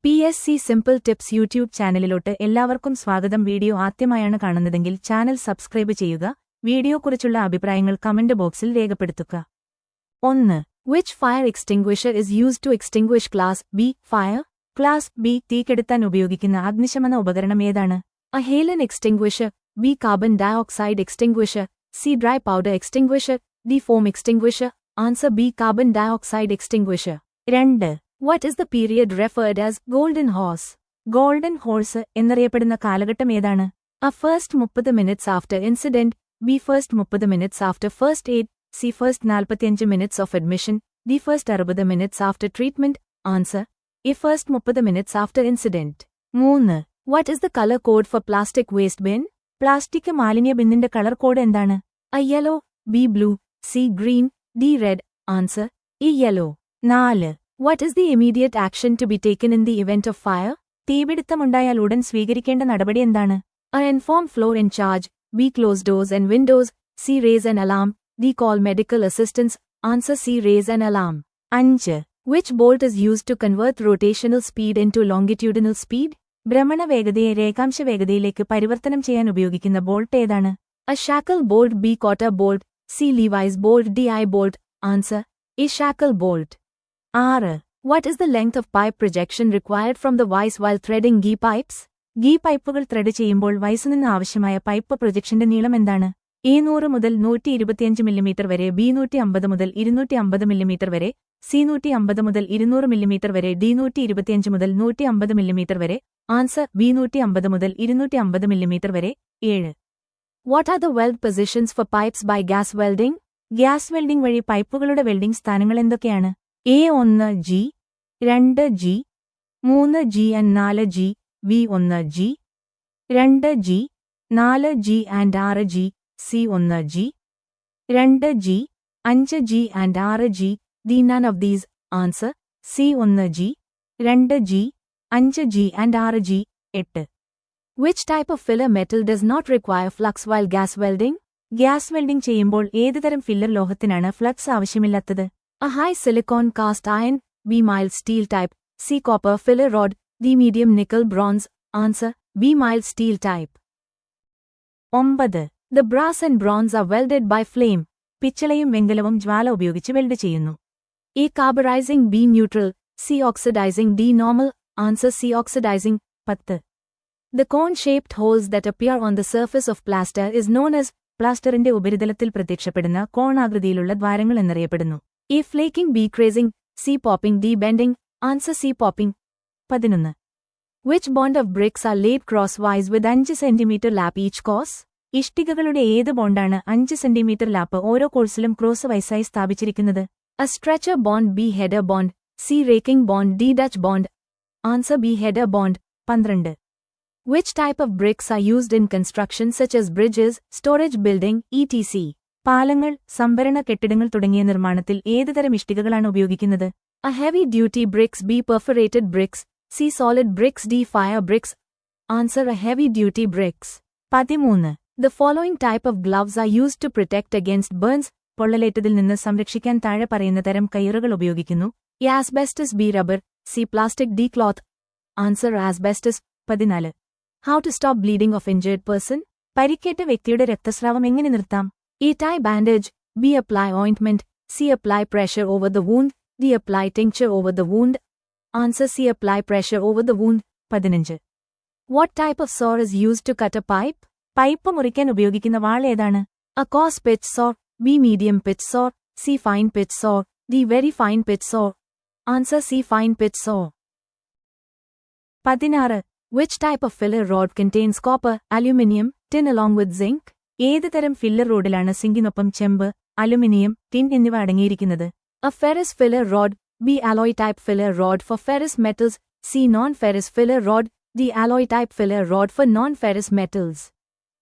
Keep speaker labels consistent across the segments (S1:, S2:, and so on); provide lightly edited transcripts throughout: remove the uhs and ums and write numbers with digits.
S1: PSC simple tips YouTube ചാനലിലോട്ട് എല്ലാവർക്കും സ്വാഗതം. Video ആദ്യമായാണ് കാണുന്നതെങ്കിൽ ചാനൽ സബ്സ്ക്രൈബ് ചെയ്യുക. വീഡിയോക്കുറിച്ചുള്ള അഭിപ്രായങ്ങൾ കമന്റ് ബോക്സിൽ രേഖപ്പെടുത്തുക. 1. Which fire extinguisher is used to extinguish Class B fire? Class B തീക്കെടുത്താൻ ഉപയോഗിക്കുന്ന അഗ്നിശമന ഉപകരണം ഏതാണ്? A halon extinguisher, B carbon dioxide extinguisher, C dry powder extinguisher, D foam extinguisher. Answer B carbon dioxide extinguisher. 2. What is the period referred as golden horse? Golden horse എന്നറിയപ്പെടുന്ന കാലഘട്ടം ഏതാണ്? A first 30 minutes after incident, B first 30 minutes after first aid, C first 45 minutes of admission, D first 60 minutes after treatment. Answer A first 30 minutes after incident. 3. What is the color code for plastic waste bin? Plastic മാലിന്യ ബിന്നിന്റെ colour code എന്താണ്? A yellow, B blue, C green, D red. Answer E yellow. 4. What is the immediate action to be taken in the event of fire? തീപിടുത്തമുണ്ടായാൽ ഉടൻ സ്വീകരിക്കേണ്ട നടപടി എന്താണ്? A inform floor in charge, B close doors and windows, C raise an alarm, D call medical assistance. Answer C raise an alarm. 5. Which bolt is used to convert rotational speed into longitudinal speed? ഭ്രമണ വേഗതയെ രേഖാംശ വേഗതയിലേക്ക് പരിവർത്തനം ചെയ്യാൻ ഉപയോഗിക്കുന്ന bolt ഏതാണ്? A shackle bolt, B cotter bolt, C Levi's bolt, D eye bolt. Answer A shackle bolt. 6. What is the length of pipe projection required from the vise while threading ghee pipes? Ghee പൈപ്പുകൾ thread ചെയ്യുമ്പോൾ വൈസിൽ ആവശ്യമായ pipe പ്രൊജക്ഷന്റെ നീളം എന്താണ്? A 100 മുതൽ 125 millimetre വരെ, B 150 മുതൽ 250 millimetre വരെ, C 150 മുതൽ 200 മില്ലിമീറ്റർ വരെ, D 125 മുതൽ 150 മില്ലിമീറ്റർ വരെ. ആൻസർ B 150 മുതൽ 250 മില്ലിമീറ്റർ വരെ. 7. What are the weld positions for pipes by gas welding? Gas welding വഴി പൈപ്പുകളുടെ വെൽഡിംഗ് സ്ഥാനങ്ങൾ എന്തൊക്കെയാണ്? A1 G, 2 G, 3 G and 4 G, V1 G, 2 G, 4 G and 6 G, C1 G, 2 G, 5 G and 6 G, D none of these. Answer C1 G, 2 G, 5 G and 6 G. 8. Which type of filler metal does not require flux while gas welding? Gas welding ചെയ്യുമ്പോൾ ഏതുതരം filler ലോഹത്തിനാണ് flux ആവശ്യമില്ലാത്തത്? A high silicon cast iron, B mild steel type, C copper filler rod, D medium nickel bronze. Answer B mild steel type. 9. The brass and bronze are welded by flame. പിച്ചളയും വെങ്കലവും ജ്വാല ഉപയോഗിച്ച് weld ചെയ്യുന്നു. A carburizing, B neutral, C oxidizing, D normal. Answer C oxidizing. 10. The cone-shaped holes that appear on the surface of plaster is known as പ്ലാസ്റ്ററിന്റെ ഉപരിതലത്തിൽ പ്രത്യക്ഷപ്പെടുന്ന കോണാകൃതിയിലുള്ള ദ്വാരങ്ങൾ എന്നറിയപ്പെടുന്നു. A flaking, B crazing, C popping, D bending. Answer C popping. 11. Which bond of bricks are laid crosswise with 5 cm lap each course? ഇഷ്ടികകളുടെ ഏത് ബോണ്ടാണ് 5 cm lap ഓരോ കോഴ്സിലും cross വൈസായി സ്ഥാപിച്ചിരിക്കുന്നത്? A stretcher bond, B header bond, C raking bond, D Dutch bond. Answer B header bond. 12. Which type of bricks are used in construction such as bridges, storage building, etc.? പാലങ്ങൾ, സംഭരണ കെട്ടിടങ്ങൾ തുടങ്ങിയ നിർമ്മാണത്തിൽ ഏതുതരം ഇഷ്ടികകളാണ് ഉപയോഗിക്കുന്നത്? A heavy duty bricks, B perforated bricks, C solid bricks, D fire bricks. Answer A heavy duty bricks. 13. The following type of gloves are used to protect against burns. പൊള്ളലേറ്റതിൽ നിന്ന് സംരക്ഷിക്കാൻ താഴെ പറയുന്ന തരം കയ്യുറകൾ ഉപയോഗിക്കുന്നു. A asbestos, B rubber, C plastic, D cloth. Answer asbestos. 14. How to stop bleeding of injured person? പരിക്കേറ്റ വ്യക്തിയുടെ രക്തസ്രാവം എങ്ങനെ നിർത്താം? A tie bandage, B apply ointment, C apply pressure over the wound, D apply tincture over the wound. Answer C apply pressure over the wound. 15. What type of saw is used to cut a pipe? Pipe മുറിക്കാൻ ഉപയോഗിക്കുന്ന വാൾ ഏതാണ്? A coarse pitch saw, B medium pitch saw, C fine pitch saw, D very fine pitch saw. Answer C fine pitch saw. 16. Which type of filler rod contains copper, aluminum, tin along with zinc? ഏത് തരം filler റോഡിലാണ് സിങ്കിനൊപ്പം ചെമ്പ്, aluminium, tin എന്നിവ അടങ്ങിയിരിക്കുന്നത്? A ferrous filler rod, B alloy type filler rod for ferrous metals, C non-ferrous filler rod, D alloy type filler rod for non-ferrous metals.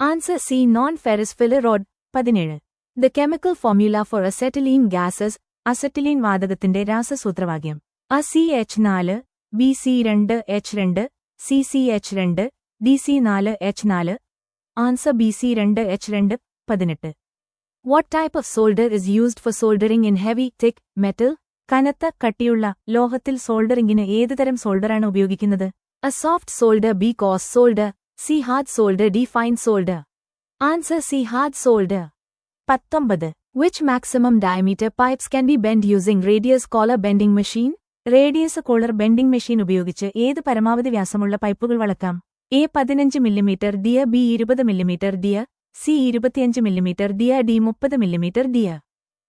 S1: Answer C non-ferrous filler rod. 17. The chemical formula for acetylene gases, acetylene വാതകത്തിന്റെ രാസസൂത്രവാക്യം. A CH4, B C2H2, CCH2, DC4H4. Answer B C2H2. 18. What type of solder is used for soldering in heavy, thick metal? കനത്ത കട്ടിയുള്ള ലോഹത്തിൽ സോൾഡറിംഗിന് ഏതുതരം സോൾഡറാണ് ഉപയോഗിക്കുന്നത്? A soft solder, B coarse solder, C hard solder, D fine solder. Answer C hard solder. 19. Which maximum diameter pipes can be bent using radius collar bending machine? Radius collar bending machine ഉപയോഗിച്ച് ഏത് പരമാവധി വ്യാസമുള്ള പൈപ്പുകൾ വളക്കാം? A 15 millimetre dia, B 20 millimetre dia, C 25 millimetre dia, D 30 millimetre dia.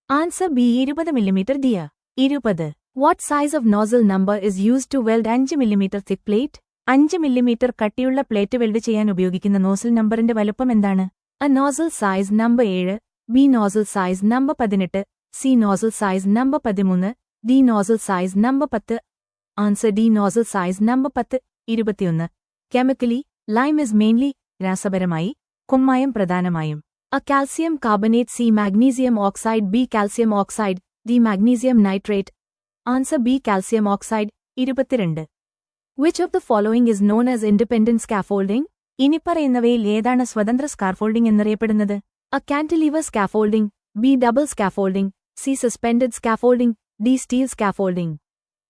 S1: Answer B 20 millimetre dia. 20. What size of nozzle number is used to weld 5 millimetre thick plate? 5 millimetre കട്ടിയുള്ള plate weld ചെയ്യാൻ ഉപയോഗിക്കുന്ന nozzle നമ്പറിന്റെ വലുപ്പം എന്താണ്? A nozzle size number 7, B nozzle size number 18, C nozzle size number 13, D nozzle size number 10. Answer D nozzle size number 10. 21. Chemically lime is mainly രാസപരമായി, കുമ്മായം പ്രധാനമായും. A calcium carbonate, C magnesium oxide, B calcium oxide, D magnesium nitrate. Answer B calcium oxide. 22. Which of the following is known as independent scaffolding? ഇനിപ്പറയുന്നവയിൽ ഏതാണ് സ്വതന്ത്ര scaffolding എന്നറിയപ്പെടുന്നത്? A cantilever scaffolding, B double scaffolding, C suspended scaffolding, D steel scaffolding.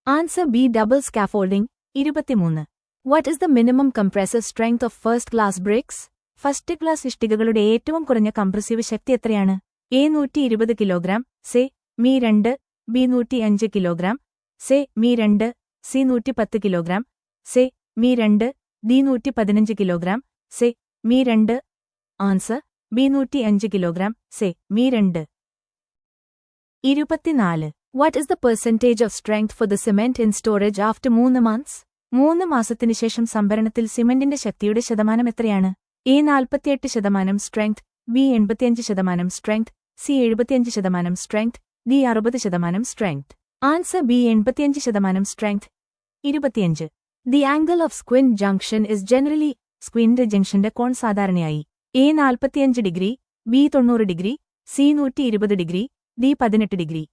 S1: Answer B double scaffolding. 23. What is the minimum compressive strength of first class bricks? First class ഇഷ്ടികകളുടെ ഏറ്റവും കുറഞ്ഞ compressive ശക്തി എത്രയാണ്? A 120 kilogram, സെ മീ 2, B 105 kilogram, സെ മീ 2, C 110 kilogram, സെ മീ 2, ഡി 115 കിലോഗ്രാം, സെ മീ 2. ആൻസർ ബി 105 കിലോഗ്രാം, സെ മീ 2. 24. What is the percentage of strength for the cement in storage after 3 months? 3 മാസത്തിനു ശേഷം സംഭരണത്തിൽ സിമന്റിന്റെ ശക്തിയുടെ ശതമാനം എത്രയാണ്? A 48% strength, B 85% strength, C 75% strength, D 60% strength. Answer B 85% strength. 25. The angle of squint junction is generally സ്ക്വിന്റ് ജംഗ്ഷന്റെ കോൺ സാധാരണയായി A 45 degree, B 90 degree, C 120 degree, D 18 degree.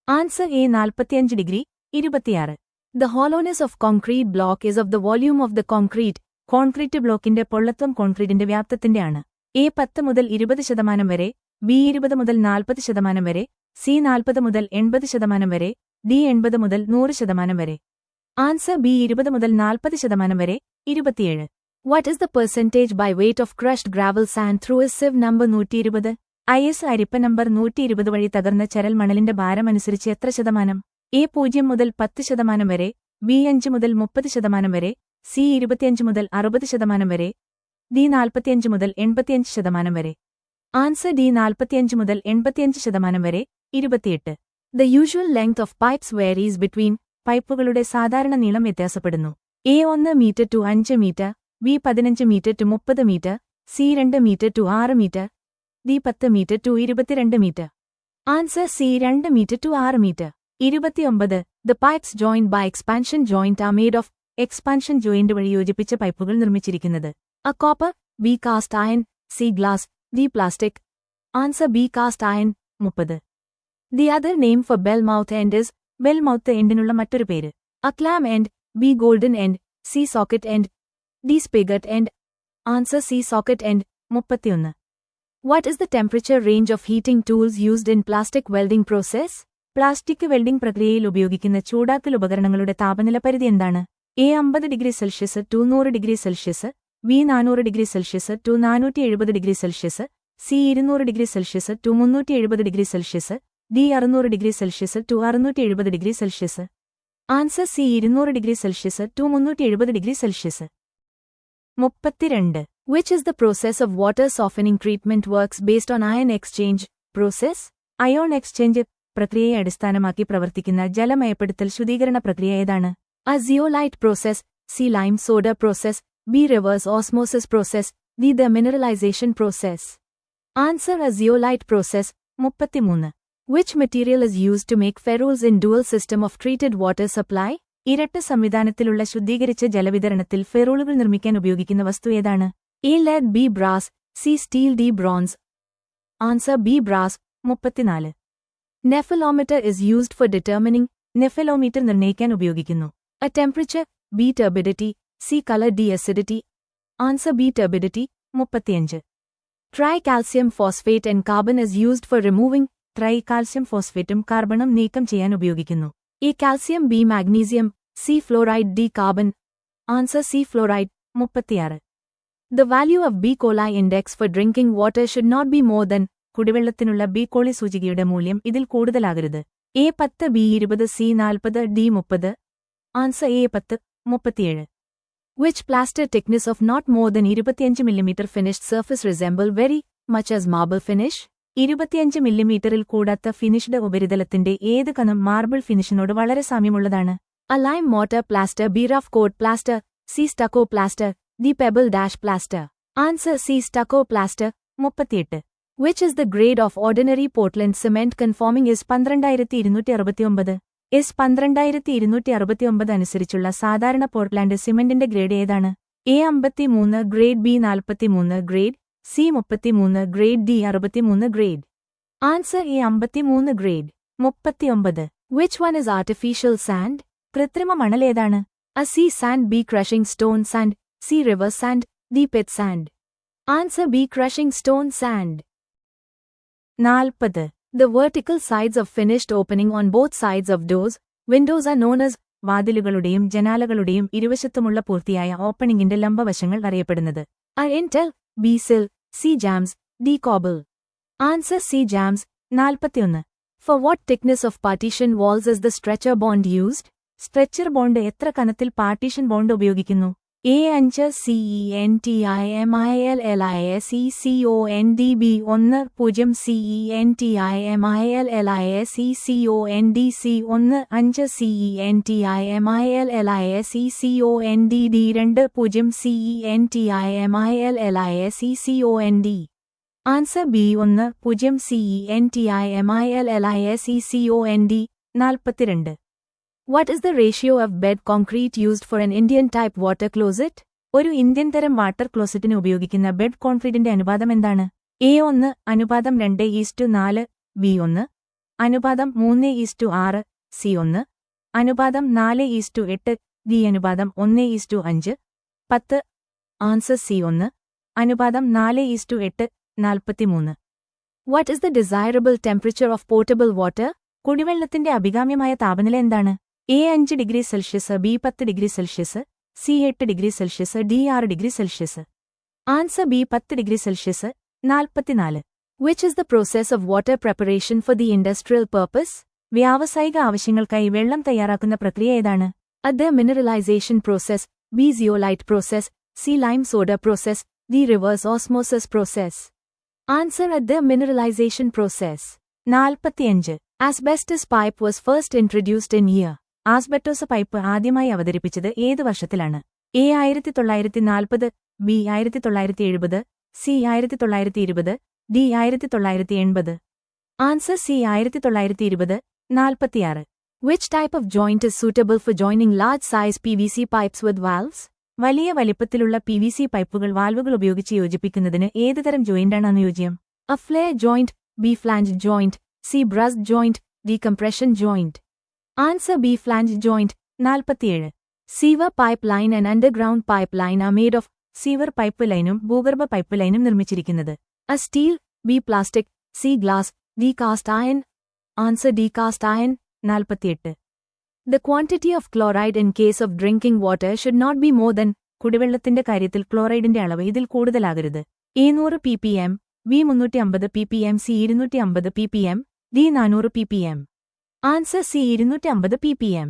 S1: Answer A 45 degree. 26. The hollowness of concrete block is of the volume of the concrete. Concrete ബ്ലോക്കിന്റെ പൊള്ളത്വം കോൺക്രീറ്റിന്റെ വ്യാപ്തത്തിന്റെ ആണ്. A 10 മുതൽ 20% വരെ, B 20 മുതൽ 40% വരെ, C 40 മുതൽ 80% വരെ, D 80 മുതൽ 100% വരെ. ആൻസർ ബി 20 മുതൽ 40% വരെ. 27. What is the percentage by weight of crushed gravel sand through a sieve number 120? Is Arippa number 120 വഴി തകർന്ന ചരൽ മണലിന്റെ ഭാരം അനുസരിച്ച് എത്ര ശതമാനം? എ 0 മുതൽ 10% വരെ, ബി 5 മുതൽ 30% വരെ, സി 25 മുതൽ 60% വരെ, ഡി 45 മുതൽ 85% വരെ. ആൻസർ ഡി 45 മുതൽ 85% വരെ. 28. The usual length of pipes varies between. പൈപ്പുകളുടെ സാധാരണ നീളം വ്യത്യാസപ്പെടുന്നു. A 1 metre to 5 metre, B 15 metre to 30 metre, C 2 metre to 6 metre, D 10 metre to 22 metre. Answer C 2 metre to 6 metre. 29. The pipes joined by expansion joint are made of. Expansion joint വഴി യോജിപ്പിച്ച പൈപ്പുകൾ നിർമ്മിച്ചിരിക്കുന്നത്. A copper, B cast iron, C glass, D plastic. Answer B cast iron. 30. The other name for bell mouth end is. Bell mouth എൻഡിനുള്ള മറ്റൊരു പേര്. A clam end, B golden end, C socket end, D spigot end. Answer C socket end. 31. What is the temperature range of heating tools used in plastic welding process? Plastic welding പ്രക്രിയയിൽ ഉപയോഗിക്കുന്ന ചൂടാക്കൽ ഉപകരണങ്ങളുടെ താപനില പരിധി എന്താണ്? A 50 degree Celsius to 100 degree Celsius, B 400 degree Celsius to 470 degree Celsius, C 200 degree Celsius to 370 degree Celsius, D 600 degree Celsius to 670 degree Celsius. Answer C 200 degree Celsius to 370 degree Celsius. 32. Which is the process of water softening treatment works based on ion exchange process? Ion exchange പ്രക്രിയയെ അടിസ്ഥാനമാക്കി പ്രവർത്തിക്കുന്ന ജലമയപ്പെടുത്തൽ ശുദ്ധീകരണ പ്രക്രിയ ഏതാണ്? A zeolite process, C lime soda process, B reverse osmosis process, D the mineralization process. Answer a zeolite process. 33. Which material is used to make ferrules in dual system of treated water supply? ഇരട്ട സംവിധാനത്തിലുള്ള ശുദ്ധീകരിച്ച ജലവിതരണത്തിൽ ഫെറൂളുകൾ നിർമ്മിക്കാൻ ഉപയോഗിക്കുന്ന വസ്തു ഏതാണ്? A lead, B brass, C steel, D bronze. Answer B brass. 34. Nephelometer is used for determining. നെഫെലോമീറ്റർ നിർണ്ണയിക്കാൻ ഉപയോഗിക്കുന്നു. A temperature, B turbidity, C color, D acidity. Answer B turbidity. 35. Tricalcium phosphate and carbon is used for removing. ട്രൈകാൽസ്യം ഫോസ്ഫേറ്റും കാർബണും നീക്കം ചെയ്യാൻ ഉപയോഗിക്കുന്നു. A calcium, B magnesium, C fluoride, D carbon. Answer C fluoride. 36. The value of B. coli index for drinking water should not be more than. കുടിവെള്ളത്തിനുള്ള B coli സൂചികയുടെ മൂല്യം ഇതിൽ കൂടുതലാകരുത്. A 10, B 20, C 40, D 30. Answer A 10. 37. Which plaster thickness of not more than 25 mm finished surface resemble very much as marble finish? 25 മില്ലിമീറ്ററിൽ കൂടാത്ത finished ഉപരിതലത്തിന്റെ ഏത് കണം marble ഫിനിഷിനോട് വളരെ സാമ്യമുള്ളതാണ്? A lime mortar plaster, B rough coat plaster, C stucco plaster, D pebble dash plaster. Answer C stucco plaster. 38. Which is the grade of ordinary Portland cement conforming is 12269? is 12269 അനുസരിച്ചുള്ള സാധാരണ Portland സിമന്റിന്റെ grade ഏതാണ്? A 53 grade, B 43 grade, C 33 grade, D 63 grade. Answer A 53 grade. 39. Which one is artificial sand? കൃത്രിമ മണൽ ഏതാണ്? A C sand, B crushing stone sand, C river sand, D pit sand. Answer B crushing stone sand. 40. The vertical sides of finished opening on both sides of doors, windows are known as. വാതിലുകളുടെയും ജനാലകളുടെയും ഇരുവശത്തുമുള്ള പൂർത്തിയായ ഓപ്പണിംഗിന്റെ ലംബവശങ്ങൾ അറിയപ്പെടുന്നത്. A intel, B sill, C jambs, D cobble. Answer C jambs. 41. For what thickness of partition walls is the stretcher bond used? Stretcher bond എത്ര കനത്തിൽ partition bond ഉപയോഗിക്കുന്നു? A 5 CENTIMILLISECOND, B 1 0 CENTIMILLISECOND, C 1 5 CENTIMILLISECOND, D 2 0 CENTIMILLISECOND. Answer B 1 0 CENTIMILLISECOND. 42. What is the ratio of bed concrete used for an Indian type water closet? ഒരു Indian തരം water ക്ലോസറ്റിന് ഉപയോഗിക്കുന്ന bed കോൺക്രീറ്റിന്റെ അനുപാതം എന്താണ്? A 1 അനുപാതം 2:4, B 1 അനുപാതം 3:6, C 1 അനുപാതം 4:8, D അനുപാതം 1:5. 10. Answer C 1 അനുപാതം 4:8. 43. What is the desirable temperature of potable water? കുടിവെള്ളത്തിന്റെ അഭികാമ്യമായ താപനില എന്താണ്? A 5 degree Celsius, B 10 degree Celsius, C 8 degree Celsius, D 6 degree Celsius. Answer B 10 degree Celsius. 44. Which is the process of water preparation for the industrial purpose? വ്യാവസായിക ആവശ്യങ്ങൾക്കായി വെള്ളം തയ്യാറാക്കുന്ന പ്രക്രിയ ഏതാണ്? A demineralization process, B zeolite process, C lime soda process, D reverse osmosis process. Answer A demineralization process. 45. Asbestos pipe was first introduced in year. Asbestos pipe ആദ്യമായി അവതരിപ്പിച്ചത് ഏത് വർഷത്തിലാണ്? A 1940, B 1970, C 1920, D 1980. Answer C 1920. 46. Which type of joint is suitable for joining large size PVC pipes with valves? വലിയ വലിപ്പത്തിലുള്ള PVC പൈപ്പുകൾ വാൽവുകൾ ഉപയോഗിച്ച് യോജിപ്പിക്കുന്നതിന് ഏതുതരം ജോയിന്റാണ് അനുയോജ്യം? A flare joint, B flange joint, C brush joint, D compression joint. Answer B flange joint. 47. Sewer pipeline and underground pipeline are made of. Sewer pipe ലൈനും ഭൂഗർഭ pipe ലൈനും നിർമ്മിച്ചിരിക്കുന്നത്. A steel, B plastic, C glass, D cast iron. Answer D cast iron. 48. The quantity of chloride in case of drinking water should not be more than. കുടിവെള്ളത്തിന്റെ കാര്യത്തിൽ ക്ലോറൈഡിന്റെ അളവ് ഇതിൽ കൂടുതലാകരുത്. A 100 ppm, B 350 ppm, C 250 ppm, D 400 ppm. Answer C 250 ppm.